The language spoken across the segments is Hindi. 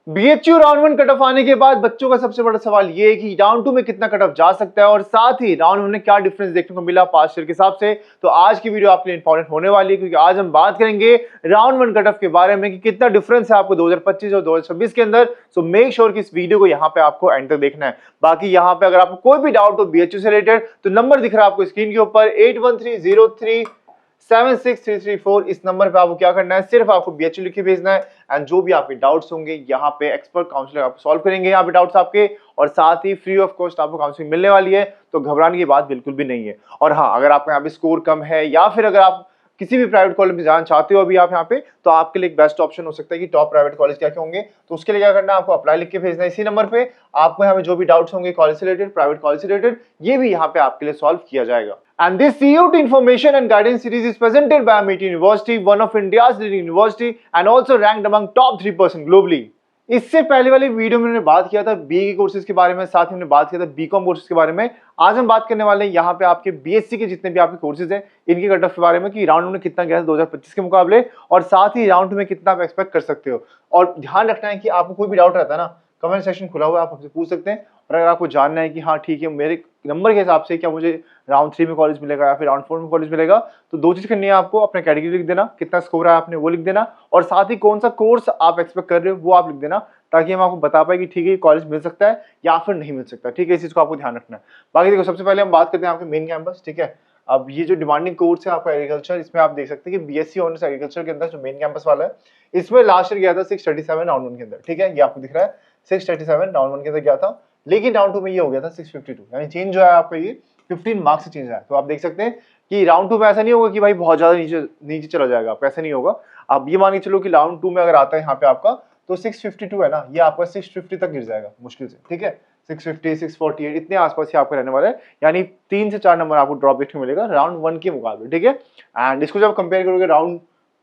BHU round one cut off आने के बाद बच्चों का सबसे बड़ा सवाल ये है कि राउंड टू में कितना कट ऑफ जा सकता है और साथ ही राउंड वन में क्या डिफरेंस देखने को मिला पास्ट ईयर के हिसाब से। तो आज की वीडियो आपके लिए इंपॉर्टेंट होने वाली है क्योंकि आज हम बात करेंगे राउंड वन कट ऑफ के बारे में कि कितना डिफरेंस है आपको 2025 और 2026 के अंदर। सो मेक श्योर कि इस वीडियो को यहाँ पे आपको एंड तक देखना है। बाकी यहाँ पे अगर आपको कोई भी डाउट हो बीएचयू से रिलेटेड तो नंबर दिख रहा है आपको स्क्रीन के ऊपर 8130376334। इस नंबर पे आपको क्या करना है, सिर्फ आपको बीएचयू लिख के भेजना है एंड जो भी आपके डाउट्स होंगे यहाँ पे एक्सपर्ट काउंसलर आपको सॉल्व करेंगे यहाँ पे डाउट्स आपके, और साथ ही फ्री ऑफ कॉस्ट आपको काउंसलिंग मिलने वाली है। तो घबराने की बात बिल्कुल भी नहीं है। और हाँ, अगर आपका यहाँ पे स्कोर कम है या फिर अगर आप किसी भी प्राइवेट कॉलेज में जाना चाहते हो अभी आप यहाँ पे, तो आपके लिए एक बेस्ट ऑप्शन हो सकता है कि टॉप प्राइवेट कॉलेज क्या क्या होंगे। तो उसके लिए क्या करना है, आपको अप्लाई लिख के भेजना है इसी नंबर पे। आपको यहाँ पे जो भी डाउट्स होंगे कॉलेज से रिलेटेड, प्राइवेट कॉलेज से रिलेटेड, ये भी यहाँ पे आपके लिए सॉल्व किया जाएगा। And this CUT information and guidance series is presented by Amity University, one of India's leading university and also ranked among top 3% globally. इससे पहले वाली वीडियो में हमने बात किया था बीए के कोर्सेज के बारे में, साथ ही हमने बात किया था बीकॉम कोर्सेज के बारे में। आज हम बात करने वाले हैं यहाँ पे आपके बीएससी के जितने भी आपके कोर्सेज हैं इनके कट ऑफ के बारे में कि राउंड में कितना गया था 2025 के मुकाबले, और साथ ही राउंड में कितना आप एक्सपेक्ट कर सकते हो। और ध्यान रखना है कि आपको कोई भी डाउट रहता है ना, कमेंट सेक्शन खुला हुआ है, आप हमसे पूछ सकते हैं। और अगर आपको जानना है कि हाँ ठीक है मेरे नंबर के हिसाब से क्या मुझे राउंड 3 में कॉलेज मिलेगा या फिर राउंड 4 में कॉलेज मिलेगा, तो दो चीज करनी है आपको, अपना कैटेगरी लिख देना, कितना स्कोर है आपने वो लिख देना, और साथ ही कौन सा कोर्स आप एक्सपेक्ट कर रहे हो वो आप लिख देना, ताकि हम आपको बता पाए कि ठीक है कॉलेज मिल सकता है या फिर नहीं मिल सकता। ठीक है, इस चीज को आपको ध्यान रखना है। बाकी देखो, सबसे पहले हम बात करते हैं आपके मेन कैंपस। ठीक है, अब ये जो डिमांडिंग कोर्स है आपका एग्रीकल्चर, इसमें आप देख सकते हैं कि बीएससी ऑनर्स एग्रीकल्चर के अंदर जो मेन कैंपस वाला है, इसमें लास्ट ईयर गया था 637 राउंड वन के अंदर। ठीक है, ये आपको दिख रहा है 637 राउंड वन के अंदर गया था, लेकिन राउंड टू में ये हो गया था 652, यानी चेंज जो है आपका ये 15 मार्क्स से चेंज है। तो आप देख सकते हैं कि राउंड टू में ऐसा नहीं होगा कि भाई बहुत ज्यादा नीचे नीचे चला जाएगा, आपका ऐसा नहीं होगा। आप ये मान के चलो कि राउंड टू में अगर आता है यहाँ पे आपका, तो 652 है ना, ये आपका 650 तक गिर जाएगा मुश्किल से। ठीक है, 650 648 इतने आसपास ही आपका रहने वाला है, यानी 3 से 4 नंबर आपको ड्रॉप देखने को मिलेगा राउंड वन के मुकाबले। ठीक है, एंड इसको जब कंपेयर करोगे राउंड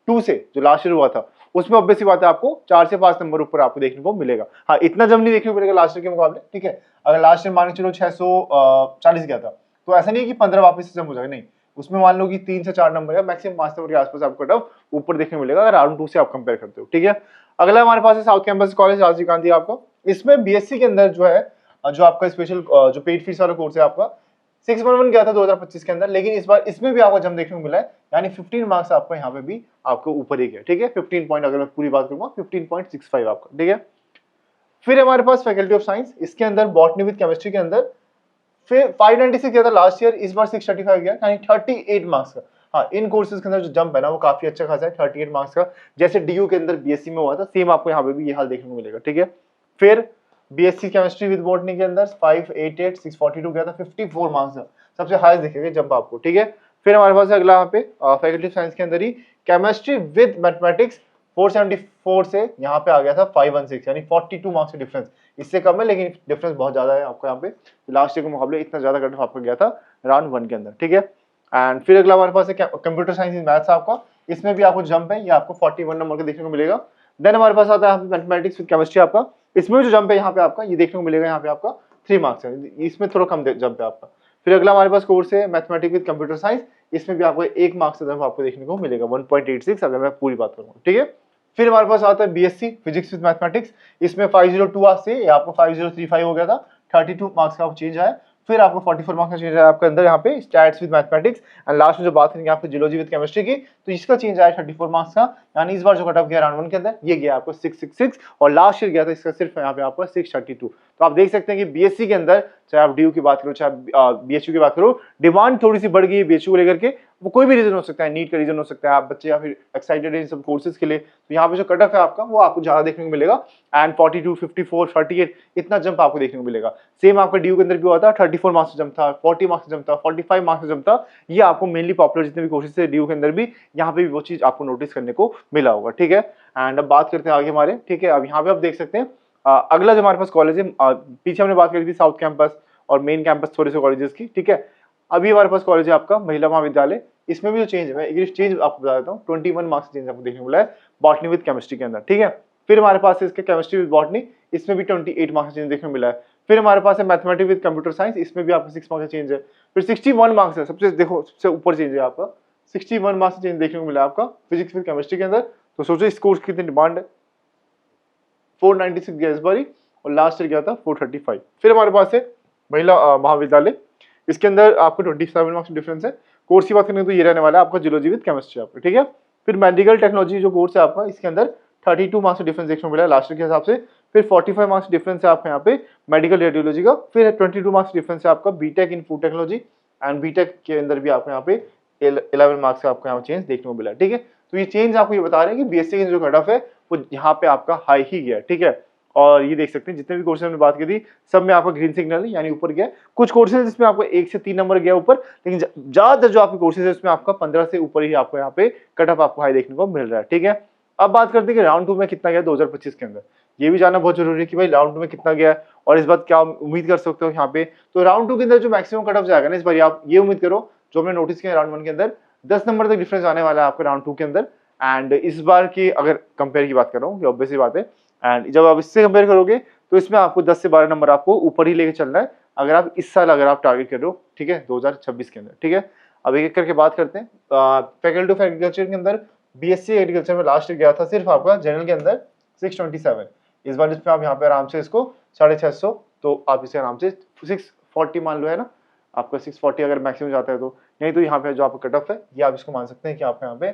टू से जो लास्ट ईयर हुआ था, उसमें ऑब्वियसली बात है आपको 4 से 5 नंबर ऊपर आपको देखने को मिलेगा। हाँ, इतना जम नहीं देखने को मिलेगा लास्ट ईयर के मुकाबले। ठीक है, अगर लास्ट ईयर मान के चलो 640 गया था, तो ऐसा नहीं है कि 15 वापस से जम हो जाएगा, नहीं, उसमें मान लो कि 3 से 4 नंबर या मैक्सिमम 5 नंबर के आसपास आपको कट ऑफ ऊपर देखने को मिलेगा अगर राउंड टू से आप कंपेयर करते हो। ठीक है, अगला हमारे पास है south campus college Rajiv Gandhi आपका। इसमें बीएससी के अंदर जो है, जो आपका स्पेशल जो पेड फीस वाला कोर्स है आपका, 611 गया था 2025 के अंदर, लेकिन इस बार इसमें भी आपको जम देखने को मिला है, यानी 15 मार्क्स आपको यहाँ पे भी आपको ऊपर ही गया। ठीक है, 15 पॉइंट, अगर मैं पूरी बात करूंगा 15.65 आपका। ठीक है, फिर हमारे पास फैकल्टी ऑफ साइंस, इसके अंदर बॉटनी विद केमिस्ट्री के अंदर फिर 596 गया था लास्ट ईयर, इस बार 635 गया, यानी 38 मार्क्स का। हाँ, इन कोर्सेज के अंदर जो जंप है ना वो काफी अच्छा खासा है, 38 मार्क्स का, जैसे डीयू के अंदर बीएससी में हुआ था, सेम आपको यहाँ पे भी ये हाल देखने को मिलेगा। ठीक है, फिर बीएससी केमिस्ट्री विद बॉटनी के अंदर 588 642 गया था, 54 मार्क्स का, सबसे हाईएस्ट दिखेगा जंप आपको। ठीक है, फिर हमारे पास अगला यहाँ पे फैकल्टी ऑफ साइंस के अंदर ही केमिस्ट्री विद मैथमेटिक्स 474 से यहाँ पे आ गया था 516, यानी 42 मार्क्स का डिफरेंस, इससे कम है लेकिन डिफरेंस बहुत ज्यादा है आपको यहाँ पे, लास्ट ईयर के मुकाबले इतना ज्यादा कट ऑफ आपका गया था राउंड वन के अंदर। ठीक है, एंड फिर अगला हमारे पास है कंप्यूटर साइंस इन मैथ्स आपका, इसमें भी आपको जंप है, ये आपको 41 नंबर का देखने को मिलेगा। देन हमारे पास आता है मैथमेटिक्स विद केमिस्ट्री आपका, इसमें जो जंप है यहाँ पे आपका ये देखने को मिलेगा, यहाँ पे आपका 3 मार्क्स है, इसमें थोड़ा कम जंप है आपका। फिर अगला हमारे पास कोर्स है मैथमेटिक्स विद कंप्यूटर साइंस, इसमें भी आपको 1 मार्क्स का जंप आपको देखने को मिलेगा, 1.86 अगर मैं पूरी बात करूंगा। ठीक है, फिर हमारे पास आता है बीएससी फिजिक्स विद मैथमेटिक्स, इसमें 502 से आपको 5035 हो गया था, 32 मार्क्स का चेंज है। फिर आपको 44 मार्क्स का चेंज है आपके अंदर यहाँ पे stats with mathematics, and last में जो बात करेंगे आपको जियोलॉजी विद केमिस्ट्री की, तो इसका चेंज आया 34 मार्क्स का, यानी इस बार जो कट ऑफ गया राउंड वन के अंदर ये गया आपको 666, और लास्ट ईयर गया था इसका सिर्फ यहाँ पे आपको 632। तो आप देख सकते हैं कि बीएससी के अंदर चाहे आप डीयू की बात करो चाहे बीएचयू की बात करो, डिमांड थोड़ी सी बढ़ गई है बीएचयू को लेकर के। वो कोई भी रीजन हो सकता है, नीट का रीजन हो सकता है, आप बच्चे या फिर एक्साइटेड है इन सब कोर्सेज के लिए, तो यहाँ पे जो कट ऑफ है आपका वो आपको ज्यादा देखने को मिलेगा, एंड 42 54 38 इतना जंप आपको देखने को मिलेगा। सेम आपका डीयू के अंदर भी हुआ था, 34 मार्क्स जंप था, 40 मार्क्स जंप था, 45 मार्क्स जंप था, ये आपको मेनली पॉपुलर जितने भी कोर्सेज थे डीयू के अंदर भी, यहाँ पे भी वो चीज आपको नोटिस करने को मिला होगा। ठीक है, एंड अब बात करते हैं आगे हमारे। ठीक है, अब यहाँ पे आप देख सकते हैं अगला जो हमारे पास कॉलेज है, पीछे हमने बात करी थी साउथ कैंपस और मेन कैंपस थोड़े से कॉलेजेस की। ठीक है, अभी हमारे पास कॉलेज है आपका महिला महाविद्यालय, इसमें भी जो चेंज है एक चेंज आपको बता देता हूँ, 21 मार्क्स चेंज आपको देखने को मिला है बॉटनी विद केमिस्ट्री के अंदर। ठीक है, फिर हमारे पास है इसके केमिस्ट्री विद बॉटनी, इसमें भी 28 मार्क्स चेंज देखने को मिला है। फिर हमारे पास है मैथमेटिक्स विद कंप्यूटर साइंस, इसमें भी आपको 6 मार्क्स चेंज है। फिर 61 मार्क्स है, सबसे देखो सबसे ऊपर चेंज है आपका, 61 मार्क्स चेंज देखने को मिला आपका फिजिक्स विद केमिस्ट्री के अंदर। तो सोचो इस कोर्स की कितनी डिमांड है, 496 गया इस बारी, और लास्ट ईयर गया था 435। फिर हमारे पास है महिला महाविद्यालय, इसके अंदर आपको 27 मार्क्स डिफरेंस है। कोर्स की बात करें तो ये रहने वाला है आपका जियोलॉजी विद केमिस्ट्री आपका, ठीक है। फिर मेडिकल टेक्नोलॉजी जो कोर्स है आपका, इसके अंदर 32 मार्क्स डिफरेंस देखने को मिला है लास्ट ईयर के हिसाब से। फिर 45 मार्क्स डिफरेंस है आपका यहाँ पे मेडिकल रेडियोलॉजी का। फिर 22 मार्क्स डिफरेंस है आपका BTech in food technology, and BTech के अंदर भी आपको यहाँ पे 11 मार्क्स का आपको यहाँ चेंज देखने को मिला है, ठीक है। तो ये चेंज आपको ये बता रहे हैं कि बीएससी का जो कट ऑफ है वो यहाँ पे आपका हाई ही गया, ठीक है। और ये देख सकते हैं जितने भी कोर्सेज हमने बात की थी सब में आपका ग्रीन सिग्नल है, यानी ऊपर गया। कुछ कोर्सेज जिसमें आपको 1 से 3 नंबर गया ऊपर, लेकिन ज्यादातर जो आपके कोर्सेज है उसमें आपका 15 से ऊपर ही आपको यहाँ पे कट ऑफ आपको हाई देखने को मिल रहा है, ठीक है। अब बात करते हैं कि राउंड 2 में कितना गया 2025 के अंदर। ये भी जानना बहुत जरूरी है कि भाई राउंड 2 में कितना गया है और इस बात क्या उम्मीद कर सकते हो यहाँ पे। तो राउंड 2 के अंदर जो मैक्सिमम कट ऑफ जाएगा ना इस बार, आप ये उम्मीद करो जो हमने नोटिस किया राउंड 1 के अंदर 10 नंबर तक डिफरेंस आने वाला है आपके राउंड 2 के अंदर। एंड इस बार की अगर कंपेयर की बात कर रहा हूँ, ऑब्वियस बात है, एंड जब आप इससे कंपेयर करोगे तो इसमें आपको 10 से 12 नंबर आपको ऊपर ही लेके चलना है अगर आप इस साल अगर आप टारगेट कर रहे हो, ठीक है, 2026 के अंदर, ठीक है। अब एक एक करके बात करते हैं। फैकल्टी ऑफ एग्रीकल्चर के अंदर बीएससी एग्रीकल्चर में लास्ट गया था सिर्फ आपका जनरल के अंदर 627। इस बार इसमें आप यहाँ पे आराम से इसको 650, तो आप इसे आराम से 640 मान लो, है ना, आपका 640 अगर मैक्सिमम जाता है तो। नहीं तो यहाँ पे जो आपका कट ऑफ है ये आप इसको मान सकते हैं कि आपको यहाँ पे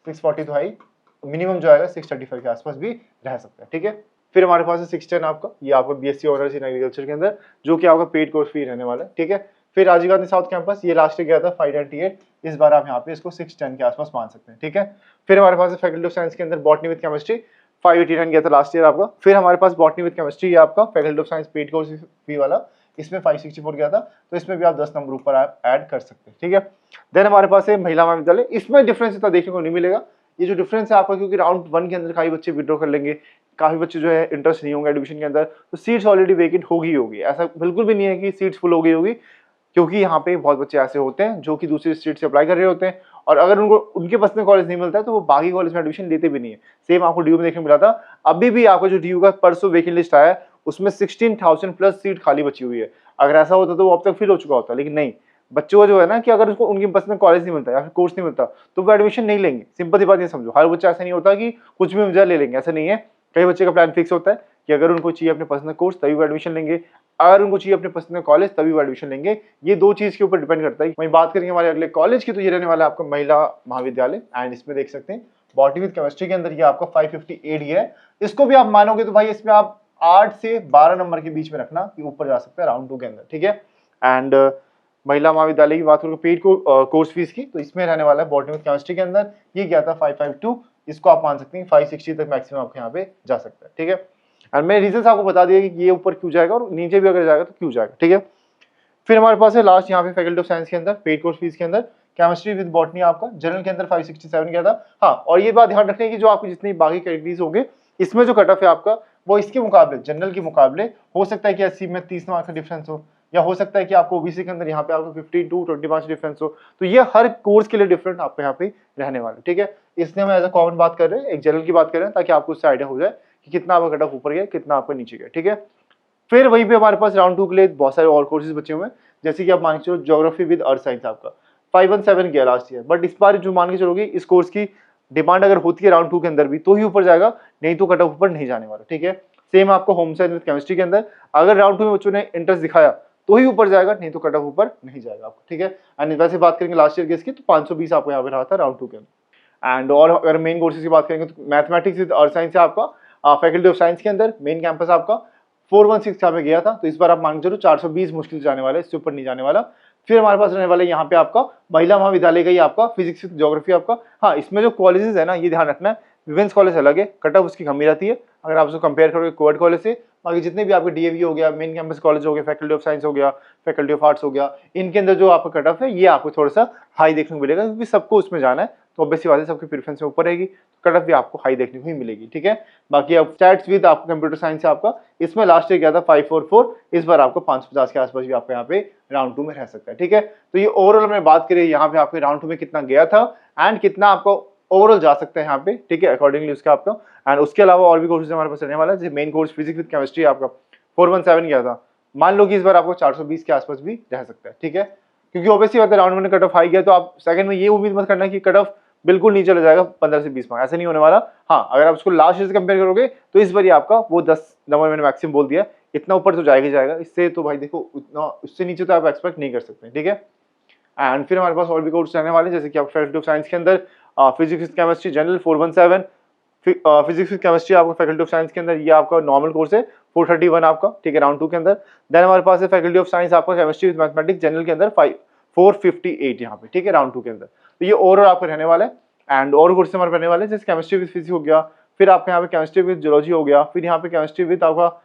640 तो हाई, मिनिमम जो आएगा 635 के आसपास भी रह सकता है, ठीक है। फिर हमारे पास है 610 आपका, ये आपका बीएससी ऑनर्स इन एग्रीकल्चर के अंदर जो कि आपका पेड कोर्स फी रहने वाला है, ठीक है। फिर राजीव गांधी साउथ कैंपस, ये लास्ट ईयर गया था 598, इस बार आप यहाँ पे इसको 610 के आसपास मान सकते हैं, ठीक है। फिर हमारे पास फैकल्टी ऑफ साइंस के अंदर बॉटनी विद केमिस्ट्री 589 गया था लास्ट ईयर आपका। फिर हमारे पास बॉटनी विद केमिस्ट्री आपका faculty of science paid course fee वाला, इसमें 564 गया था, तो इसमें भी आप 10 नंबर ऊपर ऐड कर सकते हैं, ठीक है। देन हमारे पास है महिला महाविद्यालय, इसमें डिफरेंस इतना देखने को नहीं मिलेगा। ये जो डिफरेंस है आपका, क्योंकि राउंड 1 के अंदर काफी बच्चे विड्रॉ कर लेंगे, काफी बच्चे जो है इंटरेस्ट नहीं होंगे एडमिशन के अंदर, तो सीट्स ऑलरेडी वेकेंट होगी। ऐसा बिल्कुल भी नहीं है कि सीट्स फुल हो गई होगी, क्योंकि यहाँ पे बहुत बच्चे ऐसे होते हैं जो कि दूसरी स्टेट से अप्लाई कर रहे होते हैं, और अगर उनको उनके पसंद का कॉलेज नहीं मिलता है तो वो बाकी कॉलेज में एडमिशन लेते भी नहीं है। सेम आपको डीयू में देखने को मिला था। अभी भी आपका जो डीयू का परसों वेकेंट लिस्ट आया है उसमें 16,000 प्लस सीट खाली बची हुई है। अगर ऐसा होता तो वो अब तक फिल हो चुका होता, लेकिन नहीं, बच्चों का जो है ना कि अगर उसको उनकी पसंद का कॉलेज नहीं मिलता या फिर कोर्स नहीं मिलता तो वो एडमिशन नहीं लेंगे। सिंपल सी बात ये समझो, हर बच्चा ऐसा नहीं होता कि कुछ भी मिल ले लेंगे, ऐसा नहीं है। कई बच्चे का प्लान फिक्स होता है कि अगर उनको चाहिए अपने पसंद का कोर्स तभी वो एडमिशन लेंगे, अगर उनको चाहिए अपने पसंद का कॉलेज तभी वो एडमिशन लेंगे। ये दो चीज के ऊपर डिपेंड करता है। वहीं बात करेंगे हमारे अगले कॉलेज की, तो ये रहने वाला है आपका महिला महाविद्यालय, एंड इसमें देख सकते हैं बॉटनी विद केमिस्ट्री के अंदर ये आपका 558 है। इसको भी आप मानोगे तो भाई इसमें आप 8 से 12 नंबर के बीच में रखना कि ऊपर जा सकता है राउंड 2 के अंदर, ठीक है। एंड महिला महाविद्यालय की बात करूँ पेड कोर्स फीस की, तो इसमें रहने वाला है बॉटनी विद केमिस्ट्री के अंदर ये क्या था 552, इसको आप मान सकते हैं 560 तक मैक्सिमम आपके यहाँ पे जा सकता है, ठीक है। एंड मैं रीजन आपको बता दिया कि ये ऊपर क्यों जाएगा और नीचे भी अगर जाएगा तो क्यों जाएगा, ठीक है। फिर हमारे पास है लास्ट यहाँ पे फैकल्टी ऑफ साइंस के अंदर पेड कोर्स फीस के अंदर केमिस्ट्री विद बॉटनी आपका जनरल के अंदर 567 गया था। हाँ, और ये बात ध्यान रखने की जो आपकी जितनी बाकी कैटेगरीज होंगे इसमें जो कट ऑफ है आपका वो इसके मुकाबले जनरल के मुकाबले हो सकता है कि 80 में 30 मार्क्स का डिफरेंस हो, या हो सकता है कि आपको ओबीसी के अंदर यहाँ पे आपको 15 to 20 मार्क्स डिफरेंस हो। तो ये हर कोर्स के लिए डिफरेंट आपको यहाँ पे रहने वाला, ठीक है। इसलिए हम एज अ कॉमन बात कर रहे हैं, एक जनरल की बात कर रहे हैं ताकि आपको उससे आइडिया हो जाए कि कितना आपका कट ऑफ ऊपर गया कितना आपका नीचे गया, ठीक है। फिर वहीं पे हमारे पास राउंड 2 के लिए बहुत सारे और कोर्सेज बचे हुए हैं, जैसे कि आप मान के चलो ज्योग्राफी विद अर्थ साइंस आपका 517 गया लास्ट ईयर, बट इस बार जो मान के चलोगे इस कोर्स की डिमांड अगर होती है राउंड 2 के अंदर भी तो ही ऊपर जाएगा, नहीं तो कट ऑफ ऊपर नहीं जाने वाला, ठीक है। सेम आपको होम साइंस विद केमिस्ट्री के अंदर अगर राउंड 2 में बच्चों ने इंटरेस्ट दिखाया तो ही ऊपर जाएगा, नहीं तो कट ऑफ ऊपर नहीं जाएगा आपको, ठीक है। एंड वैसे बात करेंगे लास्ट ईयर के इसकी तो 520 आपको यहाँ पे रहा था राउंड 2 के अंदर। एंड और अगर मेन कोर्सेज की बात करेंगे तो मैथमेटिक्स विद अर्थ साइंस है आपका फैकल्टी ऑफ साइंस के अंदर मेन कैंपस आपका 416 यहाँ पे गया था, तो इस बार आप मान के चलो 420 मुश्किल जाने वाला है, इससे ऊपर नहीं जाने वाला। फिर हमारे पास रहने वाला है यहाँ पे आपका महिला महाविद्यालय का ही आपका फिजिक्स ज्योग्राफी आपका। हाँ, इसमें जो कॉलेजेस है ना ये ध्यान रखना है, विमेंस कॉलेज अलग है, कट ऑफ उसकी कमी रहती है अगर आप उसको कंपेयर करोगे कोएड कॉलेज से। बाकी जितने भी आपके डीएवी हो गया, मेन कैंपस कॉलेज हो गया, फैकल्टी ऑफ साइंस हो गया, फैकल्टी ऑफ आर्ट्स हो गया, इनके अंदर जो आपका कट ऑफ है ये आपको थोड़ा सा हाई देखने को मिलेगा, क्योंकि सबको उसमें जाना है तो ऑब्वियसली बात है सबकी प्रेफरेंस में ऊपर रहेगी, कट ऑफ भी आपको हाई देखने को ही मिलेगी, ठीक है। बाकी अब स्टैट्स विद आपको कंप्यूटर साइंस है आपका, इसमें लास्ट ईयर गया था 544, इस बार आपको 550 के आसपास भी आपको यहाँ पे राउंड 2 में रह सकता है, ठीक है। तो ये ओवरऑल हमने बात करी यहाँ पे आपके राउंड 2 में कितना गया था एंड कितना आपको ओवरऑल जा सकता है यहाँ पे, ठीक है, अकॉर्डिंगली उसका आपका। एंड उसके अलावा और भी कोर्सेज हमारे पास रहने वाला है, जैसे main course physics with chemistry आपका 417 गया था, मान लो कि इस बार आपको 420 के आसपास भी रह सकता है, ठीक है। क्योंकि ऑब्वियसली बात है राउंड 1 में कट ऑफ हाई गया तो आप सेकंड में ये उम्मीद मत करना कि कट ऑफ बिल्कुल नीचे चला जाएगा 15 से 20 मार्क्स, ऐसा नहीं होने वाला। हाँ, अगर आप उसको लास्ट ईयर से कंपेयर करोगे तो इस बार आपका वो 10 नंबर मैंने मैक्सिमम बोल दिया, इतना ऊपर तो जाएगा ही जाएगा, इससे तो भाई देखो उतना उससे नीचे तो आप एक्सपेक्ट नहीं कर सकते, ठीक है। एंड फिर हमारे पास और भी कोर्स रहने वाले हैं, जैसे कि आप फैकल्टी ऑफ साइंस के अंदर physics chemistry general 417, physics chemistry आपका फैकल्टी ऑफ साइंस के अंदर ये आपका नॉर्मल कोर्स है 431 आपका, ठीक है, राउंड 2 के अंदर। देन हमारे पास है फैकल्टी ऑफ साइंस आपका केमिस्ट्री विद मैथमेटिक्स जनरल के अंदर 458 यहाँ पे, ठीक है, राउंड 2 के अंदर। तो ये ओवरऑल आपका रहने वाला है। एंड और कोर्स हमारे रहने वाले हैं, जैसे केमिस्ट्री विद फिजिक्स हो गया, फिर आपके यहाँ पे केमिस्ट्री विद जियोलॉजी हो गया, फिर यहाँ पे केमिस्ट्री विद आपका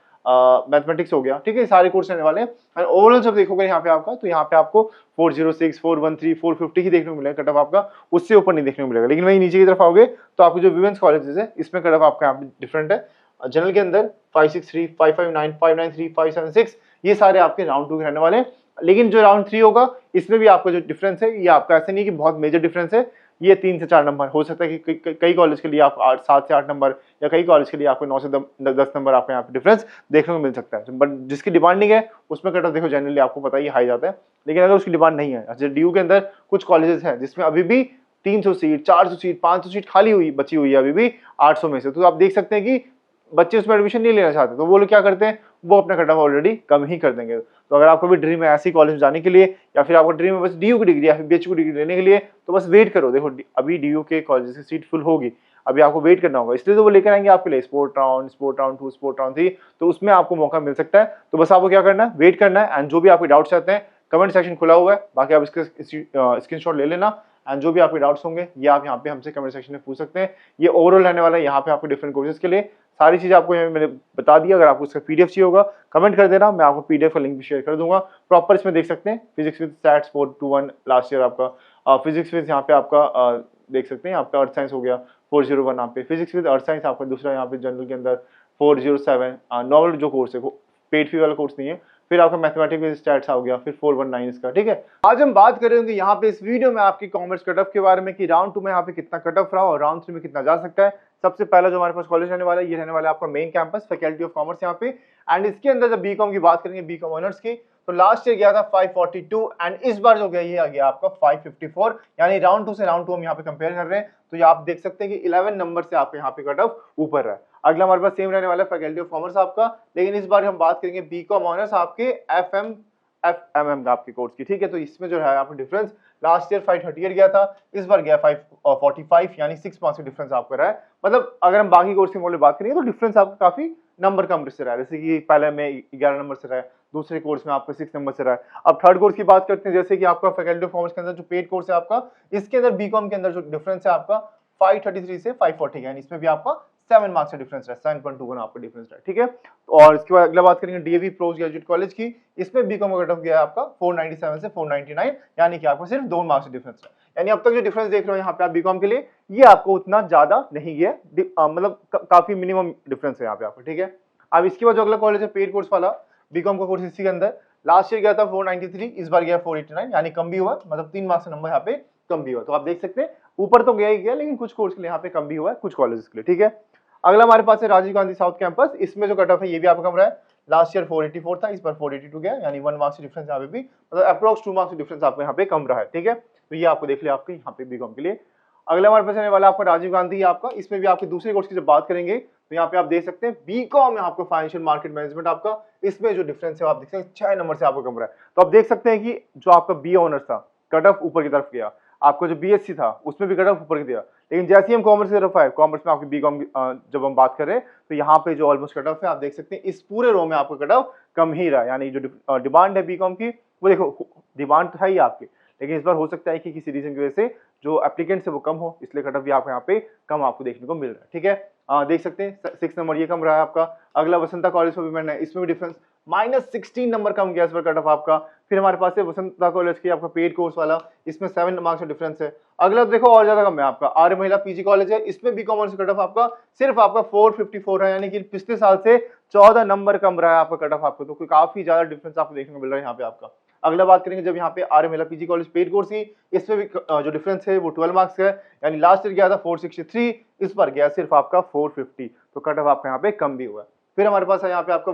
मैथमेटिक्स हो गया, ठीक है, सारे कोर्स रहने वाले हैं। एंड ओवरऑल जब देखोगे यहाँ पे आपका, तो यहाँ पे आपको 406, 413, 450 ही देखने को मिलेगा कट ऑफ आपका, उससे ऊपर नहीं देखने को मिलेगा। लेकिन वही नीचे की तरफ आओगे तो आपको जो विमेंस कॉलेजेस है इसमें कट ऑफ आपका यहाँ पे डिफरेंट है। जनरल के अंदर 563, 559, 593, 576 ये सारे आपके राउंड 2 के रहने वाले हैं। लेकिन जो राउंड 3 होगा इसमें भी आपका जो डिफरेंस है ये आपका ऐसा नहीं कि बहुत मेजर डिफरेंस है, ये 3 से 4 नंबर हो सकता है कि कई कॉलेज के लिए आप 7 से 8 नंबर, या कई कॉलेज के लिए आपको 9 से 10 नंबर आपको यहाँ पे डिफरेंस देखने को मिल सकता है। बट जिसकी डिमांडिंग है उसमें कट ऑफ देखो जनरली आपको पता ही हाई जाता है। लेकिन अगर उसकी डिमांड नहीं है, जैसे डीयू के अंदर कुछ कॉलेजेस हैं जिसमें अभी भी 300 सीट, 400 सीट, 500 सीट खाली हुई बची हुई है अभी भी 800 में से, तो आप देख सकते हैं कि बच्चे उसमें एडमिशन नहीं लेना चाहते, तो वो लोग क्या करते हैं, वो अपना कट ऑफ ऑलरेडी कम ही कर देंगे। तो अगर आपको भी ड्रीम है ऐसी कॉलेज में जाने के लिए, या फिर आपका ड्रीम है बस डीयू की डिग्री या फिर बीएचयू की डिग्री लेने के लिए, तो बस वेट करो। देखो अभी डीयू के कॉलेज की सीट फुल होगी, अभी आपको वेट करना होगा, इसलिए तो वो लेकर आएंगे आपके लिए स्पोर्ट राउंड 2, स्पोर्ट राउंड 3, तो उसमें आपको मौका मिल सकता है। तो बस आपको क्या करना है, वेट करना है। एंड जो भी आपके डाउट्स रहते हैं कमेंट सेक्शन खुला हुआ है, बाकी आप इसके स्क्रीनशॉट ले लेना। एंड जो भी आपके डाउट्स होंगे ये आप यहाँ पे हमसे कमेंट सेक्शन में पूछ सकते हैं। ये ओवरऑल रहने वाला है यहाँ पे आपको डिफरेंट कोर्सेज के लिए, सारी चीजें आपको मैंने बता दी। अगर आपको इसका पीडीएफ चाहिए होगा कमेंट कर देना, मैं आपको पीडीएफ का लिंक भी शेयर कर दूंगा। प्रॉपर इसमें देख सकते हैं physics with stats 421 last year आपका, फिजिक्स विद यहाँ पे आपका देख सकते हैं आपका अर्थ साइंस हो गया 401 यहाँ पे, फिजिक्स विद अर्थ साइंस आपका दूसरा यहाँ पे जनरल के अंदर 407, नॉर्मल जो कोर्स है वो पेड फी वाला कोर्स नहीं है। फिर आपका मैथमेटिक्स विद स्टैट्स आ गया, फिर 419 इसका, ठीक है। आज हम बात करेंगे यहाँ पे इस वीडियो में आपकी कॉमर्स कट ऑफ के बारे में कि राउंड 2 में यहाँ पे कितना कट ऑफ रहा और राउंड 3 में कितना जा सकता है। सबसे पहला जो हमारे पास कॉलेज रहने वाला है ये रहने वाला है आपका main campus faculty of commerce यहाँ पे। एंड इसके अंदर जब बीकॉम की बात करेंगे, बीकॉम ऑनर्स की, तो लास्ट ईयर गया था 542 एंड इस बार जो गया ये आ गया आपका 554, यानी राउंड 2 से राउंड 2 हम यहाँ पे कंपेयर कर रहे हैं। तो ये आप देख सकते हैं कि 11 नंबर से आपके यहाँ पे कट ऑफ ऊपर है। अगला हमारे पास सेम रहने वाला है फैकल्टी ऑफ कॉमर्स आपका, लेकिन इस बार हम बात करेंगे बीकॉम ऑनर्स आपके एफएमएम का आपके कोर्स की, ठीक है। तो इसमें जो है आपको डिफरेंस लास्ट ईयर 538 गया था, इस बार गया 545, यानी 6 मार्क्स का डिफरेंस आपका रहा है। मतलब अगर हम बाकी कोर्स की मोड में बात करेंगे तो डिफरेंस आपका काफी नंबर कम से रहा है, जैसे कि पहले में 11 नंबर से रहा है, दूसरे कोर्स में आपका 6 नंबर से रहा है। अब थर्ड कोर्स की बात करते हैं, जैसे कि आपका फैकल्टी ऑफ कॉमर्स के अंदर जो पेड कोर्स है आपका, इसके अंदर बीकॉम के अंदर जो डिफरेंस है आपका 533 से 540, यानी इसमें भी आपका 7 मार्क्स का डिफरेंस है, 7.21 आपका डिफरेंस है, ठीक है। और इसके बाद अगला बात करेंगे डीएवी पोस्ट ग्रेजुएट कॉलेज की, इसमें बीकॉम का कट ऑफ गया है आपका 497 से 499, यानी कि आपको सिर्फ 2 मार्क्स का डिफरेंस है। यानी अब तक जो डिफरेंस देख रहे हो यहाँ पे आप बीकॉम के लिए, ये आपको उतना ज्यादा नहीं गया, मतलब काफी मिनिमम डिफरेंस है यहाँ पे आपको, ठीक है। अब इसके बाद जो अगला कॉलेज है पेड कोर्स वाला बीकॉम का कोर्स, इसी के अंदर लास्ट ईयर गया था 493, इस बार गया 489, यानी कम भी हुआ, मतलब 3 मार्क्स का नंबर यहाँ पे कम भी हुआ। तो आप देख सकते हैं ऊपर तो गया ही गया, लेकिन कुछ कोर्स के लिए यहाँ पे कम भी हुआ है, कुछ कॉलेजेस के लिए, ठीक है। अगला हमारे पास है राजीव गांधी साउथ कैंपस, इसमें जो कट ऑफ है ये भी आपका कम रहा है, लास्ट ईयर 484 था, इस बार 482 गया, यानी 1 मार्क्स डिफरेंस यहाँ पे भी, मतलब अप्रोक्स 2 मार्क्स डिफरेंस आपको यहाँ पे कम रहा है, ठीक है। तो ये आपको देख लिया आपके यहाँ पे बीकॉम के लिए। अगला हमारे पास आने वाला आपका राजीव गांधी आपका, इसमें भी आपके दूसरे कोर्स की जब बात करेंगे तो यहाँ पे आप देख सकते हैं बीकॉम में आपको फाइनेंशियल मार्केट मैनेजमेंट आपका, इसमें जो डिफरेंस है आप देख सकते हैं 6 नंबर से आपको कम रहा है। तो आप देख सकते हैं कि जो आपका बी ऑनर्स था कट ऑफ ऊपर की तरफ गया, आपको जो बीएससी था उसमें भी कट ऑफ ऊपर दिया, लेकिन जैसे ही हम कॉमर्स की तरफ आए, कॉमर्स में आपकी बीकॉम जब हम बात कर रहे हैं तो यहाँ पे जो ऑलमोस्ट कट ऑफ है आप देख सकते हैं इस पूरे रो में आपको कट ऑफ कम ही रहा, यानी जो डिमांड है बीकॉम की वो देखो डिमांड तो है ही आपकी, लेकिन इस बार हो सकता है कि किसी रीजन की वजह से जो एप्लीकेंट्स है वो कम हो, इसलिए कट ऑफ भी आपको यहाँ पे कम आपको देखने को मिल रहा है, ठीक है। देख सकते हैं 6 नंबर ये कम रहा है आपका। अगला वसंता कॉलेज ऑफ वुमेन है, इसमें भी डिफरेंस -16 नंबर कम गया इस बार कट ऑफ आपका। फिर हमारे पास है वसंता कॉलेज की आपका पेड कोर्स वाला, इसमें 7 मार्क्स का डिफरेंस है। अगला देखो और ज्यादा कम है आपका आर्य महिला पीजी कॉलेज है, इसमें बी कॉमर्स कट ऑफ आपका सिर्फ आपका 454 है, यानी कि पिछले साल से 14 नंबर कम रहा है आपका कट ऑफ आपको, तो काफी ज्यादा डिफरेंस आपको देखने को मिल रहा है यहाँ पे आपका। अगला बात करेंगे जब यहाँ पे आर्य महिला पीजी कॉलेज पेड कोर्स ही, इसमें भी जो डिफरेंस है वो 12 मार्क्स का है, यानी लास्ट ईयर गया था 463, इस बार गया सिर्फ आपका 450, तो कट ऑफ आपका यहाँ पे कम भी हुआ है। फिर हमारे पास है यहाँ पे आपका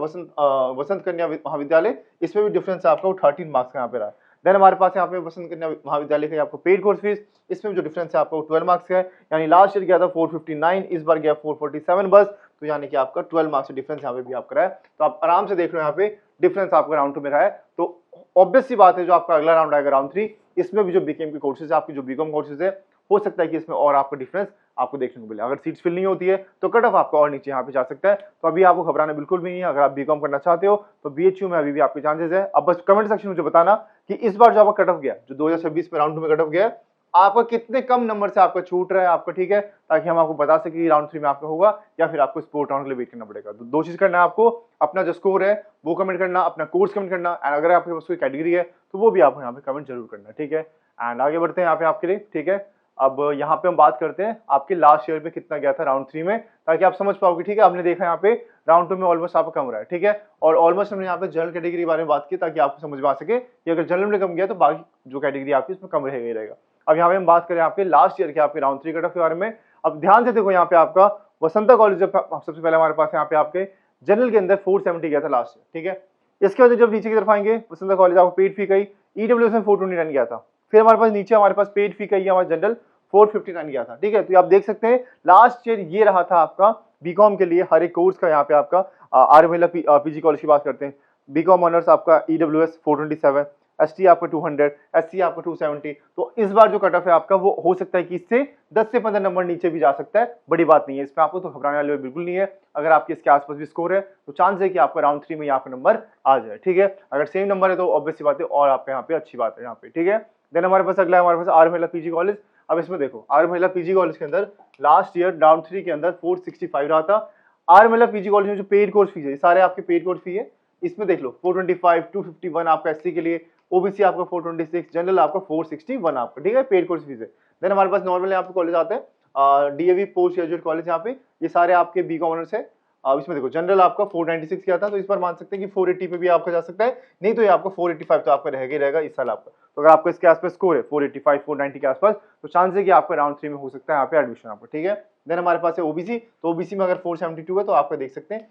वसंत कन्या महाविद्यालय, इसमें भी डिफरेंस आपका 13 मार्क्स का यहाँ पे रहा है। देन हमारे पास यहाँ पे वसंत कन्या महाविद्यालय का आपको पेड कोर्स फीस, इसमें जो डिफरेंस है आपको 12 मार्क्स का है, यानी लास्ट ईयर गया था 459, इस बार गया 447 बस, तो यानी कि आपका 12 मार्क्स का डिफरेंस यहाँ पे भी आपका रहा है। तो आप आराम से देख लो यहाँ पे डिफरेंस आपका राउंड 2 में रहा है। तो ऑब्वियस सी बात है जो आपका अगला राउंड आएगा राउंड 3, इसमें भी जो बीकेएम के कोर्सेज है, आपकी जो बीकॉम कोर्सेज है, हो सकता है कि इसमें और आपको डिफरेंस आपको देखने को मिले। अगर सीट्स फिल नहीं होती है तो कट ऑफ आपका और नीचे यहाँ पे जा सकता है। तो अभी आपको घबराना बिल्कुल भी नहीं है। अगर आप बीकॉम करना चाहते हो तो बीएचयू में अभी भी आपके चांसेस है। अब बस कमेंट सेक्शन में मुझे बताना कि इस बार जो आपका कट ऑफ गया, जो 2026 में राउंड 2 में कट ऑफ गया, आपका कितने कम नंबर से आपका छूट रहा है आपका, ठीक है, ताकि हम आपको बता सके कि राउंड 3 में आपका होगा या फिर आपको स्पोर्ट राउंड के लिए वेट करना पड़ेगा। तो दो चीज करना है आपको, अपना जो स्कोर है वो कमेंट करना, अपना कोर्स कमेंट करना, एंड अगर आपके पास कोई कैटेगरी है तो वो भी आपको यहाँ पे कमेंट जरूर करना, ठीक है। एंड आगे बढ़ते हैं यहाँ पे आपके लिए, ठीक है। अब यहाँ पे हम बात करते हैं आपके लास्ट ईयर में कितना गया था राउंड 3 में, ताकि आप समझ पाओगे, ठीक है। आपने देखा यहाँ पे राउंड 2 में ऑलमोस्ट आपका कम रहा है, ठीक है, और ऑलमोस्ट हमने यहाँ पे जनरल कैटेगरी के बारे में बात की ताकि आपको समझ में आ सके कि अगर जनरल में कम गया तो बाकी जो कैटेगरी आपकी उसमें कम रहेगा ही रहेगा। अब यहाँ पे हम बात करें आपके लास्ट ईयर के आपके राउंड 3 कट ऑफ के बारे में। अब ध्यान से देखो, यहाँ पे आपका वसंता कॉलेज सबसे पहले हमारे पास यहाँ पे आपके जनरल के अंदर 470 गया था लास्ट ईयर, ठीक है। इसके बाद जब नीचे की तरफ आएंगे, वसंता कॉलेज आपको पेड फी गई, ईडब्ल्यूएस में 429 गया था। फिर हमारे पास नीचे हमारे पास पेड फी का ही हमारा जनरल 459 गया था, ठीक है। तो आप देख सकते हैं लास्ट ईयर ये रहा था आपका बीकॉम के लिए हर एक कोर्स का। यहाँ पे आपका आर्य महिला पीजी कॉलेज की बात करते हैं, बीकॉम ऑनर्स आपका ईडब्ल्यूएस 427, एसटी आपका 200, एससी आपका 270। तो इस बार जो कट ऑफ है आपका वो हो सकता है कि इससे 10 से 15 नंबर नीचे भी जा सकता है, बड़ी बात नहीं है इसमें, आपको तो घबराने वाली बिल्कुल नहीं है। अगर आपके इसके आसपास भी स्कोर है तो चांस है कि आपका राउंड 3 में यहाँ पे नंबर आ जाए, ठीक है। अगर सेम नंबर है तो ऑब्वियस बात है और आपके यहाँ पे अच्छी बात है यहाँ पे, ठीक है। देन हमारे पास अगला है हमारे पास आर्य महिला पीजी कॉलेज। अब इसमें देखो, आर्य महिला पीजी कॉलेज के अंदर लास्ट ईयर राउंड 3 के अंदर 465 रहा था। आर्य महिला पीजी कॉलेज में जो पेड कोर्स फीस है, सारे आपके पेड कोर्स फी है, इसमें देख लो 425, 251 आपका एससी के लिए, ओबीसी आपका 426, जनरल आपका 461 आपका, ठीक है, पेड कोर्स फीस है। देन हमारे पास नॉर्मल यहाँ पे कॉलेज आते हैं डीएवी पोस्ट ग्रेजुएट कॉलेज, यहाँ पे ये सारे आपके बी कॉमर्स है। अब इसमें देखो जनरल आपका 496 किया था, तो इस बार मान सकते हैं कि 480 पे भी आपका जा सकता है, नहीं तो ये आपका 485 तो आपका रहेगा ही रहेगा इस साल आपका। तो अगर आपका इसके आसपास स्कोर है 485, 490 के आसपास, तो चांस है कि आपका राउंड 3 में हो सकता है यहाँ पे एडमिशन आपका, ठीक है। देन हमारे पास है ओबीसी, तो ओबीसी में अगर 472 है तो आपका देख सकते हैं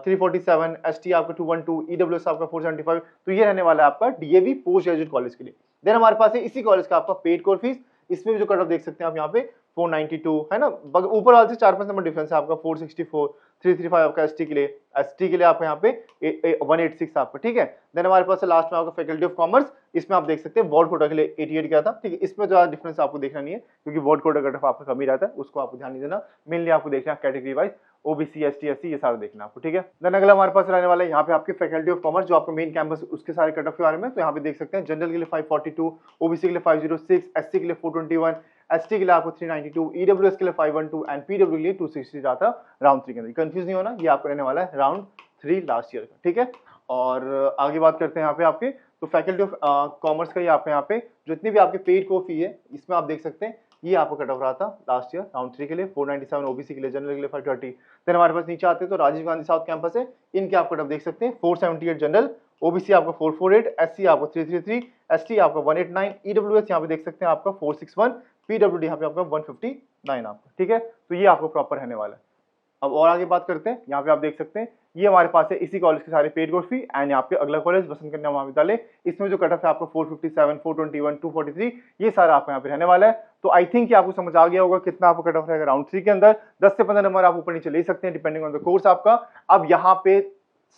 347, एसटी आपका 212, ईडब्ल्यूएस आपका 475, तो ये रहने वाला है आपका डीएवी पोस्ट ग्रेजुएट कॉलेज के लिए। देन हमारे पास है इसी कॉलेज का आपका पेड कोर्स फीस, इसमें भी जो कट ऑफ देख सकते हैं आप यहाँ पे 492 है ना, ऊपर वाले से 4-5 नंबर डिफरेंस है आपका, 464, 335 आपका एसटी के लिए आपका यहाँ पे 186 आपका, ठीक है। देन हमारे पास लास्ट में आपका फैकल्टी ऑफ कॉमर्स, इसमें आप देख सकते हैं बोर्ड कोटा के लिए 88 गया था, ठीक है। इसमें ज्यादा डिफरेंस आपको देखना नहीं है क्योंकि बोर्ड कोटा कट ऑफ आपका कम ही रहता है, उसको आपको ध्यान नहीं देना, मेनली आपको देखना है category wise OBC, ST, SC ये सारा देखना आपको, ठीक है। देन अगला हमारे पास रहने वाला है यहाँ पे आपके फैकल्टी ऑफ कॉमर्स, जो आपका मेन कैंपस उसके सारे कट ऑफ के बारे में। तो यहाँ पे देख सकते हैं जनरल के लिए 542, ओबीसी के लिए 506, एससी के लिए 421, एसटी के लिए आपको 392, ईडब्ल्यूएस के लिए 512 एंड पीडब्ल्यू के लिए 260 रहा था राउंड 3 के अंदर। कंफ्यूज नहीं होना, ये आपको रहने वाला है राउंड 3 लास्ट ईयर का, ठीक है। और आगे बात करते हैं यहाँ पे आपके, तो फैकल्टी ऑफ कॉमर्स का ही आप यहाँ पे जो इतनी भी आपके पेड को फी है, इसमें आप देख सकते हैं ये आपको कट ऑफ रहा था लास्ट ईयर राउंड 3 के लिए 497, ओबीसी के लिए, जनरल के लिए 530। देन हमारे पास नीचे आते हैं तो राजीव गांधी साउथ कैंपस है, इनके आप कट ऑफ देख सकते हैं 478 जनरल, ओबीसी आपका 448, एससी आपका 333, एसटी आपका 189, ईडब्ल्यूएस यहाँ पे देख सकते हैं आपका 461, पीडब्ल्यूडी यहाँ पे आपका 159 आपका, ठीक है। तो ये आपको प्रॉपर रहने वाला है। अब और आगे बात करते हैं, यहाँ पे आप देख सकते हैं ये हमारे पास है इसी कॉलेज के सारे पेड कोर्स फी, एंड यहाँ पे अगला कॉलेज वसंत कन्या महाविद्यालय, इसमें जो कट ऑफ है आपको 457, 421, 243, ये सारा आपको यहाँ पे रहने वाला है। तो आई थिंक कि आपको समझ आ गया होगा कितना आपको कट ऑफ रहेगा राउंड 3 के अंदर। 10 से 15 नंबर आप ऊपर नीचे ले सकते हैं डिपेंडिंग ऑन द कोर्स आपका। अब यहाँ पे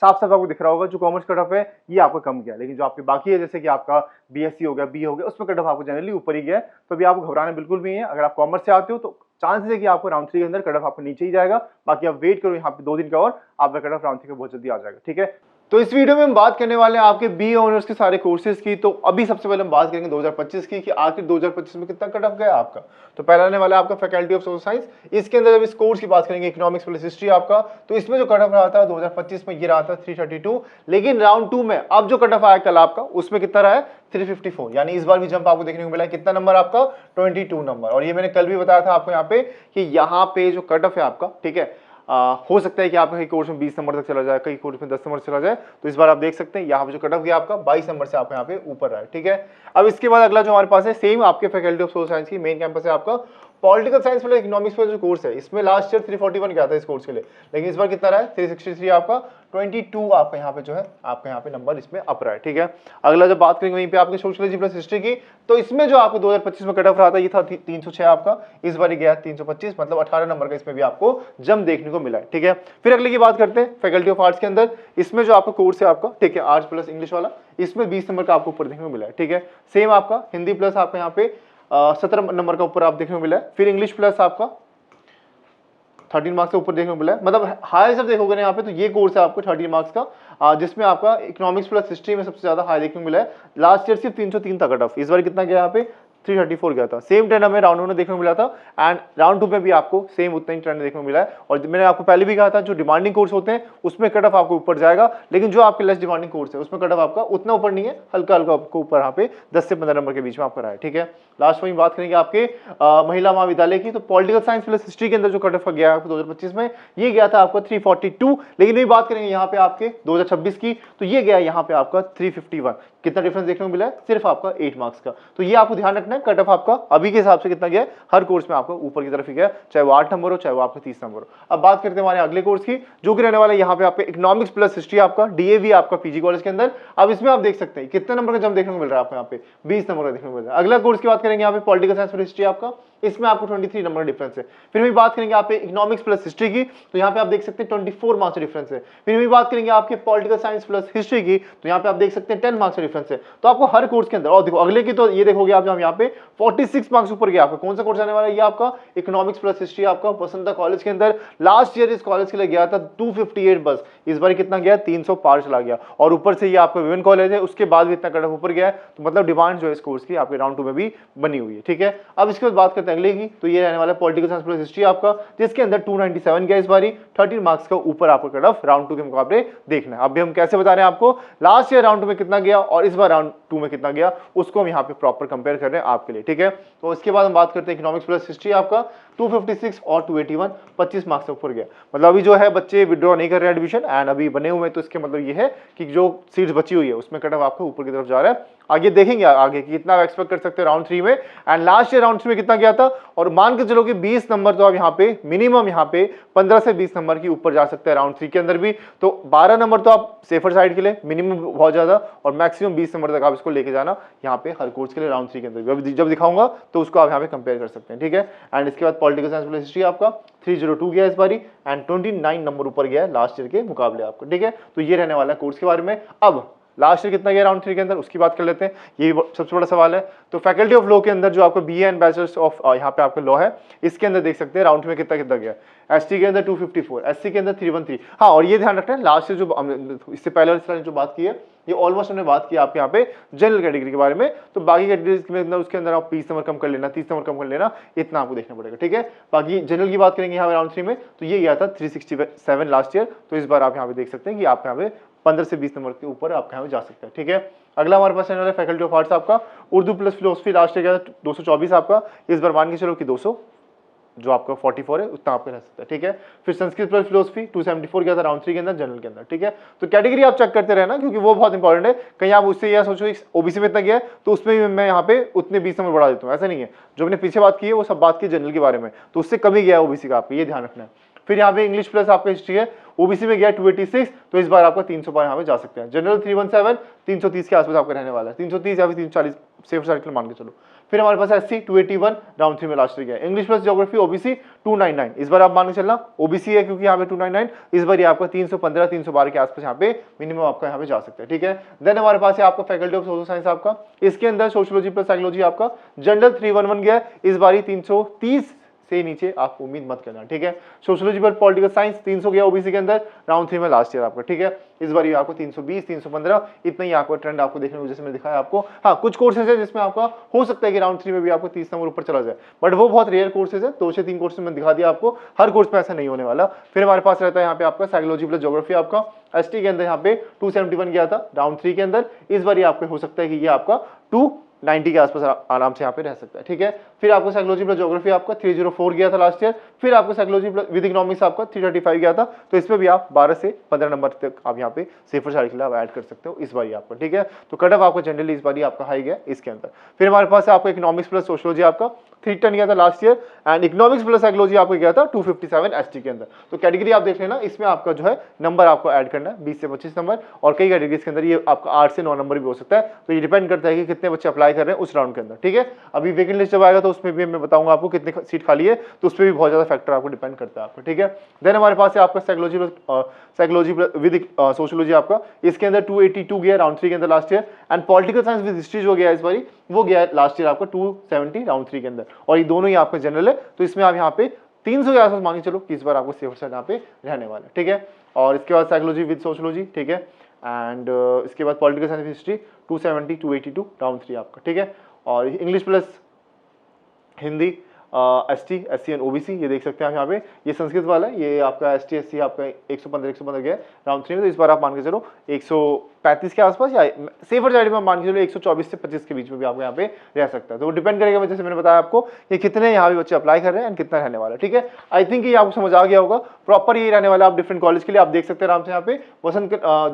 साफ साफ आपको दिख रहा होगा जो कॉमर्स कट ऑफ है ये आपका कम गया, लेकिन जो आपके बाकी है जैसे कि आपका बीएससी हो गया, बी हो गया, उसमें कट ऑफ आपको जनरली ऊपर ही गया। तो अभी आपको घबराना बिल्कुल भी नहीं है। अगर आप कॉमर्स से आते हो तो चांसेस है कि आपको राउंड 3 के अंदर कट ऑफ आपको नीचे ही जाएगा, बाकी आप वेट करो यहाँ पे 2 दिन का और आपका कट ऑफ राउंड 3 का बहुत जल्दी आ जाएगा, ठीक है। तो इस वीडियो में हम बात करने वाले हैं आपके बी ऑनर्स के सारे कोर्सेज की। तो अभी सबसे पहले हम बात करेंगे 2025 की कि आखिर 2025 में कितना कट ऑफ गया आपका। तो पहला आने वाला है आपका फैकल्टी ऑफ सोशल साइंस, इसके अंदर जब इस कोर्स की बात करेंगे इकोनॉमिक्स प्लस हिस्ट्री आपका, तो इसमें जो कट ऑफ रहा था 2025 में ये रहा था 332, लेकिन राउंड 2 में अब जो कट ऑफ आया कल आपका उसमें कितना रहा है 354, यानी इस बार भी जंप आपको देखने को मिला है। कितना नंबर आपका 22 नंबर। और ये मैंने कल भी बताया था आपको यहाँ पे कि यहाँ पे जो कट ऑफ है आपका, ठीक है, हो सकता है कि आपका कई कोर्स में 20 नंबर तक चला जाए, कई कोर्स में 10 नंबर चला जाए। तो इस बार आप देख सकते हैं यहाँ पे जो कट ऑफ गया आपका 22 नंबर से आपका यहाँ पे ऊपर रहा है, ठीक है। अब इसके बाद अगला जो हमारे पास है सेम आपके फैकल्टी ऑफ सोशल साइंस की मेन कैंपस है आपका पॉलिटिकल साइंस प्लस इकोनॉमिक्स का जो कोर्स है इसमें लास्ट ईयर 341 गया था इस कोर्स के लिए, लेकिन इस बार कितना रहा है 363 आपका, 22 आपका यहाँ पे जो है आपका यहाँ पे नंबर इसमें अप रहा है, ठीक है। अगला जब बात करेंगे वहीं पे आपके सोशियोलॉजी प्लस हिस्ट्री की, तो इसमें जो आपको 2025 में कट ऑफ रहा था ये था 306 आपका, इस बार गया 325, मतलब 18 नंबर का इसमें भी आपको जम देखने को मिला है, ठीक है। फिर अगले की बात करते हैं फैकल्टी ऑफ आर्ट्स के अंदर, इसमें जो आपका कोर्स है आपका, ठीक है, आर्ट्स प्लस इंग्लिश वाला, इसमें 20 नंबर का आपको ऊपर देखने को मिला है, ठीक है। सेम आपका हिंदी प्लस आपका यहाँ पे 17 नंबर का ऊपर आप देखने को मिला है। फिर इंग्लिश प्लस आपका 13 मार्क्स के ऊपर देखने को मिला है, मतलब हाई जब देखोगे ना यहाँ पे तो ये कोर्स है आपको 13 मार्क्स का, जिसमें आपका इकोनॉमिक्स प्लस हिस्ट्री में सबसे ज्यादा हाई देखने को मिला है। लास्ट ईयर सिर्फ 303 था कट ऑफ, इस बार कितना गया यहाँ पे 334 गया था। सेम ट्रेंड हमें राउंड 1 में देखने को मिला था एंड राउंड 2 में भी आपको सेम उतना ही ट्रेंड देखने को मिला है। और मैंने आपको पहले भी कहा था जो डिमांडिंग कोर्स होते हैं उसमें कट ऑफ आपको ऊपर जाएगा, लेकिन जो आपके लेस डिमांडिंग कोर्स है उसमें कट ऑफ आपका उतना ऊपर नहीं है, हल्का हल्का आपको ऊपर यहाँ पे 10 से 15 नंबर के बीच में आपका रहा है, ठीक है। लास्ट में बात करेंगे आपके महिला महाविद्यालय की, तो पॉलिटिकल साइंस प्लस हिस्ट्री के अंदर जो कट ऑफ गया है 2025 में ये गया था आपका 342, लेकिन ये बात करेंगे यहाँ पे आपके 2026 की, तो ये गया यहाँ पे आपका 351। कितना डिफरेंस देखने को मिला है, सिर्फ आपका 8 मार्क्स का। तो ये आपको ध्यान रखना है, कट ऑफ आपका अभी के हिसाब से कितना गया है, हर कोर्स में आपको ऊपर की तरफ ही गया, चाहे वो 8 नंबर हो चाहे वो आपका 30 नंबर हो। अब बात करते हैं हमारे अगले कोर्स की, जो कि रहने वाला है यहाँ पे आपके इकोनॉमिक्स प्लस हिस्ट्री आपका, डीएवी आपका पीजी कॉलेज के अंदर। अब इसमें आप देख सकते हैं कितने नंबर का जम देखने को मिल रहा है आपको, यहाँ पे 20 नंबर का देखने को मिल रहा है। अगला कोर्स की बात करेंगे यहाँ पे पॉलिटिकल साइंस प्लस हिस्ट्री आपका, इसमें आपको 23 नंबर डिफरेंस है। फिर भी बात करेंगे आप इकोनॉमिक्स प्लस हिस्ट्री की, तो यहाँ पे आप देख सकते हैं 24 मार्क्स डिफरेंस है। फिर भी बात करेंगे आपके पॉलिटिकल साइंस प्लस हिस्ट्री की, तो यहाँ पे आप देख सकते हैं 10 मार्क्स डिफरेंस है। तो आपको हर कोर्स के अंदर, और देखो अगले की तो ये देखोगे आप यहाँ पे 46 मार्क्स ऊपर गया आपका। कौन सा कोर्स आने वाला है, ये आपका इकोनॉमिक्स प्लस हिस्ट्री आपका वसंता कॉलेज के अंदर। लास्ट ईयर इस कॉलेज के लिए गया था 258 बस, इस बार कितना गया 300 पार चला गया, और ऊपर से ये आपका विमेन कॉलेज है, उसके बाद भी इतना कट ऑफ ऊपर गया है। तो मतलब डिमांड जो है इस कोर्स की आपके राउंड 2 में भी बनी हुई है, ठीक है। अब इसके बाद बात करते हैं अगले की, तो ये रहने वाला पॉलिटिकल साइंस प्लस हिस्ट्री आपका, जिसके अंदर 297 गया इस बारी, 13 मार्क्स का ऊपर आपको कट ऑफ राउंड 2 के मुकाबले देखना है। अभी हम कैसे बता रहे हैं आपको, लास्ट ईयर राउंड 2 में कितना गया और इस बार राउंड 2 में कितना गया, उसको हम यहाँ पे प्रॉपर कंपेयर कर रहे हैं आपके लिए, ठीक है। तो इसके बाद हम बात करते हैं इकोनॉमिक्स प्लस हिस्ट्री आपका 256 और 281, 25 मार्क्स से ऊपर गया। मतलब अभी जो है बच्चे विड्रॉ नहीं कर रहे हैं एडमिशन एंड अभी बने हुए हैं, तो इसके मतलब ये है कि जो सीट्स बची हुई है उसमें कट ऑफ आपको ऊपर की तरफ जा रहा है। आगे देखेंगे आगे कि कितना एक्सपेक्ट कर सकते हैं राउंड 3 में, एंड लास्ट ईयर राउंड 3 में कितना गया था, और मान के चलो कि 20 नंबर तो आप यहाँ पे मिनिमम यहाँ पे 15 से 20 नंबर की ऊपर जा सकते हैं राउंड 3 के अंदर भी। तो 12 नंबर तो आप सेफर साइड के लिए मिनिमम बहुत ज्यादा, और मैक्सिमम 20 नंबर तक आप इसको लेके जाना यहाँ पे हर कोर्स के लिए राउंड 3 के अंदर भी। जब दिखाऊंगा तो उसको आप यहाँ पे कंपेयर कर सकते हैं, ठीक है। एंड इसके बाद पॉलिटिकल साइंस प्लस हिस्ट्री आपका 302 गया इस बारी, एंड 29 नंबर ऊपर गया है लास्ट ईयर के मुकाबले आपको, ठीक है। तो ये रहने वाला है कोर्स के बारे में। अब लास्ट ईयर कितना गया राउंड 3 के अंदर, उसकी बात कर लेते हैं, ये भी सबसे बड़ा सवाल है। तो फैकल्टी ऑफ लॉ के अंदर जो आपको बीए एंड बैचलर्स ऑफ यहाँ पे आपका लॉ है, इसके अंदर देख सकते हैं राउंड में कितना कितना गया। एसटी के अंदर 254, एससी के अंदर 313। हाँ, और ये ध्यान रखना है लास्ट ईयर जो इससे पहले जो बात की है, ये ऑलमोस्ट हमने बात की आपके यहाँ पे जनरल कैटेगरी के बारे में। तो बाकी कैटेगरीज में उसके अंदर आप 20 नंबर कम कर लेना, 30 नंबर कम कर लेना, इतना आपको देखना पड़ेगा, ठीक है। बाकी जनरल की बात करेंगे यहाँ पे राउंड 3 में, तो ये गया था 367 लास्ट ईयर। तो इस बार आप यहाँ पे देख सकते हैं कि आप यहाँ पे 15 से 20 नंबर के ऊपर आप यहाँ पे जा सकते हैं, ठीक है। अगला हमारे पास है फैकल्टी ऑफ आर्ट्स आपका Urdu plus philosophy, last year गया 224 आपका, इस बार मान के चलो कि 200 जो आपका 44 है उतना आपका रह सकता है, ठीक है। फिर संस्कृत प्लस फिलोसफी 274 गया था राउंड 3 के अंदर जनरल के अंदर, ठीक है। तो कैटेगरी आप चेक करते रहना, क्योंकि वो बहुत इंपॉर्टेंट है। कहीं आप उससे यह सोचो ओबीसी में इतना गया है तो उसमें भी मैं यहाँ पे उतने 20 नंबर बढ़ा देता हूँ, ऐसा नहीं है। जो मैंने पीछे बात की है वो सब बात की जनरल के बारे में, तो उससे कमी गया है ओबीसी का, आपको ये ध्यान रखना है। फिर यहाँ पे इंग्लिश प्लस आपका हिस्ट्री है, ओबीसी में गया 286, तो इस बार आपका 300 पार यहाँ पे जा सकते हैं। जनरल 317, 330 के आसपास आपका रहने वाला है, 330 या फिर 340 सेफ साइड मान के चलो। फिर हमारे पास एससी 281 राउंड 3 में लास्ट गया। इंग्लिश प्लस ज्योग्राफी ओबीसी 299, इस बार आप मान के चलना ओबीसी है क्योंकि यहाँ पे 299, इस बार ये आपका 315 312 के आसपास यहाँ पे मिनिमम आपका यहाँ पे जा सकता है, ठीक है। देन हमारे पास है आपका फैकल्टी ऑफ सोशल साइंस आपका, इसके अंदर सोशियोलॉजी प्लस साइकोलॉजी आपका जनरल 311 गया, इस बार 330 से नीचे आप उम्मीद मत करना, ठीक है। सोशियोलॉजी पर पॉलिटिकल साइंस 300 गया ओबीसी के अंदर राउंड 3 में लास्ट ईयर आपका, ठीक है। इस बार ये आपको 320 315 इतना ही आपको ट्रेंड आपको देखने को जैसे मैंने दिखाया आपको। हाँ, कुछ कोर्सेज है जिसमें आपका हो सकता है कि राउंड 3 में भी आपको 30 नंबर ऊपर चला जाए, बट वो बहुत रेयर कोर्सेज है। 2 से 3 कोर्सेज मैंने दिखा दिया आपको, हर कोर्स में ऐसा नहीं होने वाला। फिर हमारे पास रहता है यहाँ पे आपका साइकोलॉजी प्लस ज्योग्राफी आपका, एसटी के अंदर यहाँ पे 271 गया था राउंड 3 के अंदर, इस बार ये आपको हो सकता है कि ये आपका 290 के आसपास आराम से यहाँ पे रह सकता है, ठीक है। फिर आपको साइकोलॉजी प्लस ज्योग्राफी आपका 304 गया था लास्ट ईयर। फिर आपको साइकोलॉजी प्लस विद इकोनॉमिक्स आपका 335 गया था, तो इसमें भी आप 12 से 15 नंबर तक आप यहाँ पे सेफर साइड के लिए आप ऐड कर सकते हो इस बार आपका, ठीक है। तो कट ऑफ आपका जनरली इस बार आपका हाई गया इसके अंदर। फिर हमारे पास है आपका इकोनॉमिक्स प्लस सोशियोलॉजी आपका 310 गया था last year, and economics plus psychology आपको गया था 257 एसटी के अंदर। तो कैटेगरी आप देख लेना, इसमें आपका जो है नंबर आपको ऐड करना है 20 से 25 नंबर, और कई कैटेगरीज के अंदर ये आपका 8 से 9 नंबर भी हो सकता है। तो ये डिपेंड करता है कि कितने बच्चे अप्लाई कर रहे हैं उस राउंड के अंदर, ठीक है। अभी वेकेंट लिस्ट जब आएगा तो उसमें भी मैं बताऊंगा आपको कितने सीट खाली है, तो उस पर भी बहुत ज्यादा फैक्टर आपको डिपेंड करता है आपको, ठीक है। देन हमारे पास है आपका साइकोलॉजी विद सोशियोलॉजी आपका, इसके अंदर 282 गया राउंड 3 के अंदर last year, and political science with history जो गया इस बारी वो गया लास्ट ईयर आपका 270 राउंड 3 के अंदर, और ये दोनों ही आपका जनरल है। तो इसमें आप यहाँ पे 300 के आसपास मान के चलो कि इस बार आपको सेफ साइड यहाँ पे रहने वाला है, ठीक है। और इसके बाद साइकोलॉजी विद सोशियोलॉजी, ठीक है, एंड इसके बाद पॉलिटिकल साइंस हिस्ट्री 270 282 राउंड 3 आपका, ठीक है। और English plus Hindi ST SC and OBC ये देख सकते हैं आप यहाँ पे, ये संस्कृत वाला है, ये आपका एसटी एससी आपका 115 गया राउंड 3 में। तो इस बार आप मान के चलो 135 के आसपास, या सेफर साइड में मान के चलो 124 से 25 के बीच में भी आपको यहाँ पे रह सकता है। तो वो डिपेंड करेगा, जैसे मैंने बताया आपको कि कितने यहाँ पे बच्चे अप्लाई कर रहे हैं एंड कितना रहने वाला है, ठीक है। आई थिंक ये आपको समझ आ गया होगा, प्रॉपर ये रहने वाला। आप डिफरेंट कॉलेज के लिए आप देख सकते हैं आराम से यहाँ पे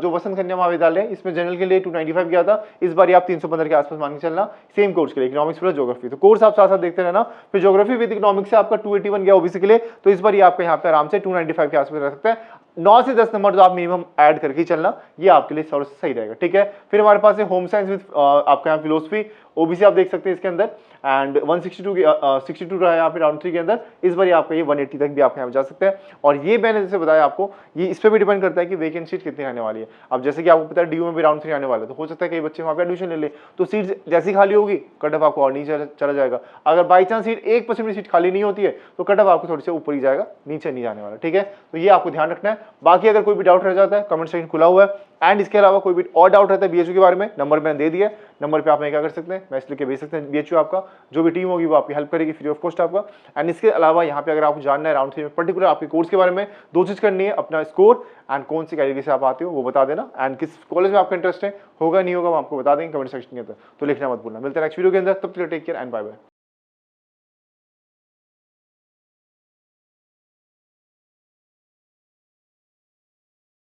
जो वसंत कन्या महाविद्यालय है, इसमें जनरल के लिए 295 गया था, इस बार आप 315 के आसपास मान के चलना सेम कोर्स के लिए, इकोनॉमिक्स प्लस ज्योग्राफी। तो कोर्स आप साथ साथ देखते रहना, फिर ज्योग्राफी विद इकोनॉमिक्स से आपका 281 गया ओबीसी के लिए, तो इस बार ये आपका यहाँ पे आराम से 295 के आसपास रह सकता है। 9 से 10 नंबर तो आप मिनिमम ऐड करके चलना, ये आपके लिए सबसे सही रहेगा, ठीक है। फिर हमारे पास है होम साइंस विद आपका यहाँ फिलोसफी ओबीसी आप देख सकते हैं इसके अंदर, एंड 162 रहा है यहाँ पे राउंड 3 के अंदर, इस बार आपका ये 180 तक भी आप यहाँ जा सकते हैं। और ये मैंने जैसे बताया आपको, ये इस पर भी डिपेंड करता है कि वैकेंट सीट कितनी आने वाली है। अब जैसे कि आपको पता है डीयू में भी राउंड 3 आने वाला है, तो हो सकता है कई बच्चे वहाँ पे एडमिशन ले ले, तो सीट जैसी खाली होगी कट ऑफ आपको और नीचे चला जाएगा। अगर बाई चांस सीट 1% भी सीट खाली नहीं होती है तो कट ऑफ आपको थोड़ी से ऊपर ही जाएगा, नीचे नहीं जाने वाला, ठीक है। तो ये आपको ध्यान रखना है। बाकी अगर कोई भी डाउट रह जाता है कमेंट सेक्शन खुला हुआ है, एंड इसके अलावा कोई भी और डाउट रहता है बीएचयू के बारे में, नंबर मैंने दे दिया, नंबर पे आप क्या कर सकते हैं, मैसेज लिख के भेज सकते हैं। बीएचयू आपका जो भी टीम होगी वो आपकी हेल्प करेगी फ्री ऑफ कॉस्ट आपका। एंड इसके अलावा यहाँ पे अगर आपको जानना है राउंड 3 में पर्टिकुलर आपके कोर्स के बारे में, 2 चीज करनी है, अपना स्कोर एंड कौन सी कैटेगरी से आप आते हो वो बता देना, एंड किस कॉलेज में आपका इंटरेस्ट है, होगा नहीं होगा हम आपको बता देंगे कमेंट सेक्शन के अंदर, तो लिखना मत भूलना। मिलते हैं नेक्स्ट वीडियो के अंदर, तब तक take care and bye bye.